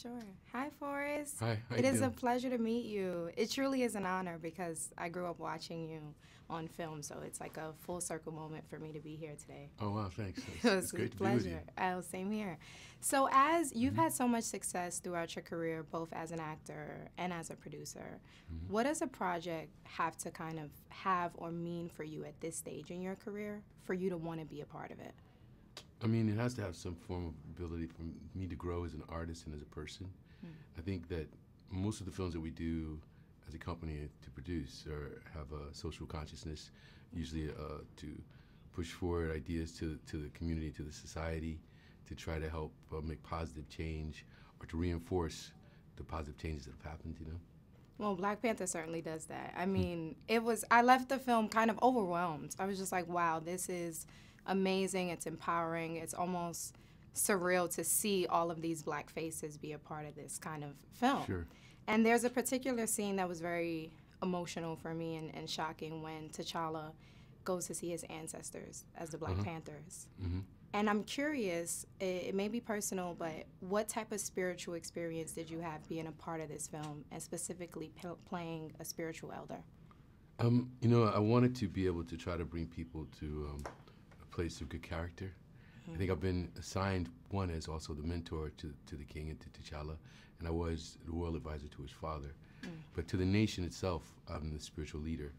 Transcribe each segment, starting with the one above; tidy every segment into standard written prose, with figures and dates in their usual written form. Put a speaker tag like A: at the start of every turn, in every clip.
A: Sure. Hi, Forrest.
B: Hi, how you
A: It is a
B: doing?
A: pleasure to meet you. It truly is an honor because I grew up watching you on film, so it's like a full circle moment for me to be here today.
B: Oh wow, thanks.
A: It
B: It's
A: was a
B: great to be with you.
A: pleasure. Same here. So, as you've
B: hmm
A: had so much success throughout your career, both as an actor and as a producer,
B: hmm
A: what does a project have to kind of have or mean for you at this stage in your career for you to want to be a part of it?
B: I mean, it has to have some form of ability for me to grow as an artist and as a person. I think that most of the films that we do as a company to produce have a social consciousness, usually to push forward ideas to the community, to the society, to try to help make positive change or to reinforce the positive changes that have happened.
A: Well, Black Panther certainly does that. I mean, I left the film kind of overwhelmed. I was just like, wow, this is amazing. It's empowering. It's almost surreal to see all of these black faces be a part of this kind of film.
B: Sure.
A: And there's a particular scene that was very emotional for me and shocking when T'Challa goes to see his ancestors as the Black
B: Uh-huh.
A: Panthers.
B: hmm
A: And I'm curious, it may be personal, but what type of spiritual experience did you have being a part of this film and specifically playing a spiritual elder?
B: I wanted to be able to try to bring people to a place of good character. I think I've been assigned one as also the mentor to the king and to T'Challa, and I was the royal advisor to his father. But to the nation itself, I'm the spiritual leader.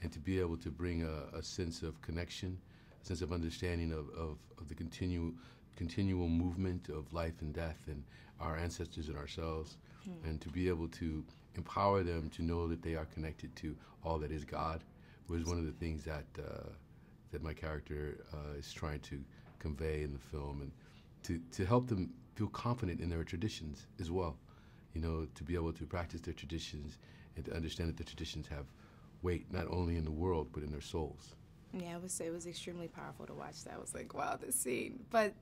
B: And to be able to bring a sense of connection, a sense of understanding of the continual movement of life and death and our ancestors and ourselves, and to be able to empower them to know that they are connected to all that is God was one of the things that my character is trying to convey in the film, and to help them feel confident in their traditions as well. To be able to practice their traditions and to understand that the traditions have weight not only in the world but in their souls.
A: Yeah, it was extremely powerful to watch that. I was like, wow, this scene. But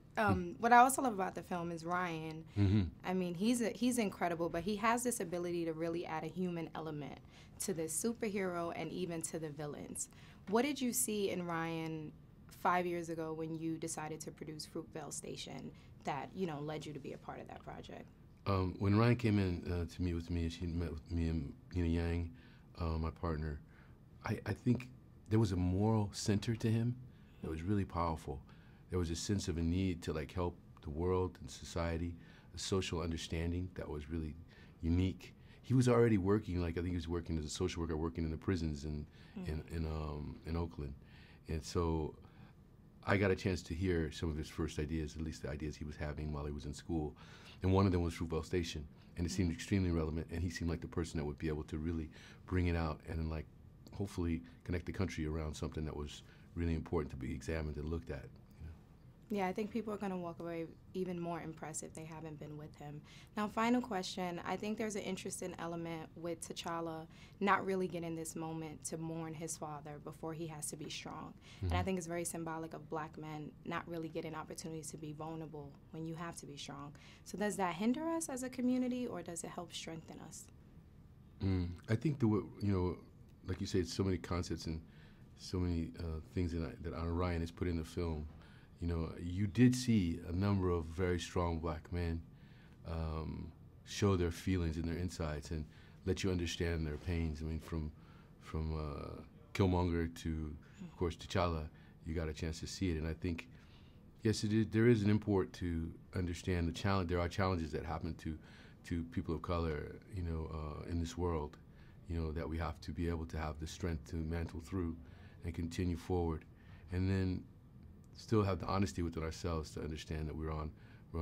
A: what I also love about the film is Ryan.
B: Mm-hmm.
A: I mean, he's incredible, but he has this ability to really add a human element to this superhero and even to the villains. What did you see in Ryan 5 years ago when you decided to produce Fruitvale Station that led you to be a part of that project?
B: When Ryan came in to meet with me, and she met with me and Nina Yang, my partner, I think there was a moral center to him that was really powerful. There was a sense of a need to help the world and society, a social understanding that was really unique. He was already working, I think he was working as a social worker, working in the prisons in Oakland, and so I got a chance to hear some of his first ideas, at least the ideas he was having while he was in school. And one of them was Fruitvale Station. And it seemed extremely relevant, and he seemed like the person that would be able to really bring it out and then, hopefully connect the country around something that was really important to be examined and looked at.
A: Yeah, I think people are going to walk away even more impressed if they haven't been with him. Now, final question. I think there's an interesting element with T'Challa not really getting this moment to mourn his father before he has to be strong. And I think it's very symbolic of black men not really getting opportunities to be vulnerable when you have to be strong. So does that hinder us as a community, or does it help strengthen us?
B: I think like you said, so many concepts and so many things that Ryan has put in the film. You did see a number of very strong black men show their feelings and their insights and let you understand their pains. I mean, from Killmonger to, of course, T'Challa, you got a chance to see it. And I think, yes, there is an import to understand the challenge. There are challenges that happen to people of color, in this world, that we have to be able to have the strength to mantle through and continue forward. And then still have the honesty within ourselves to understand that we're on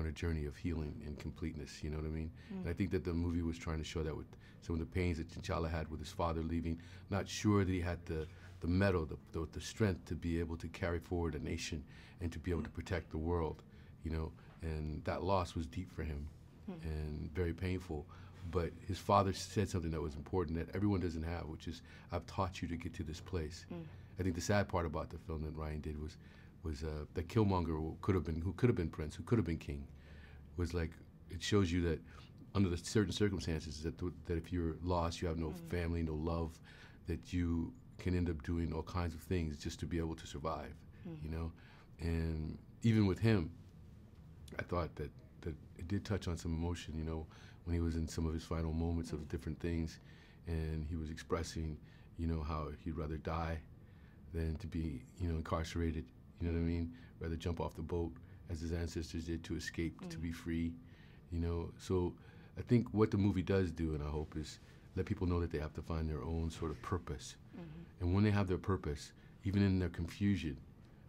B: a journey of healing and completeness. You know what I mean? And I think that the movie was trying to show that with some of the pains that T'Challa had with his father leaving, not sure that he had the mettle, the strength to be able to carry forward a nation and to be able to protect the world. And that loss was deep for him and very painful. But his father said something that was important that everyone doesn't have, which is, I've taught you to get to this place. I think the sad part about the film that Ryan did was that Killmonger, who could have been Prince, who could have been King, was it shows you that under the certain circumstances that if you're lost, you have no family, no love, that you can end up doing all kinds of things just to be able to survive. And even with him, I thought that that it did touch on some emotion, you know, when he was in some of his final moments of different things, and he was expressing, you know, how he'd rather die than to be, you know, incarcerated. You know what I mean? Rather jump off the boat as his ancestors did to escape, to be free. You know, so I think what the movie does do, and I hope, is let people know that they have to find their own sort of purpose. And when they have their purpose, even in their confusion,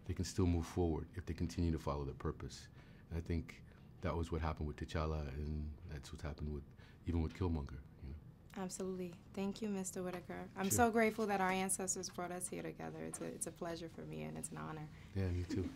B: they can still move forward if they continue to follow their purpose. And I think that was what happened with T'Challa, and that's what's happened with even with Killmonger. You know?
A: Absolutely. Thank you, Mr. Whitaker. I'm
B: Sure.
A: so grateful that our ancestors brought us here together. It's a pleasure for me, and it's an honor.
B: Yeah, me too.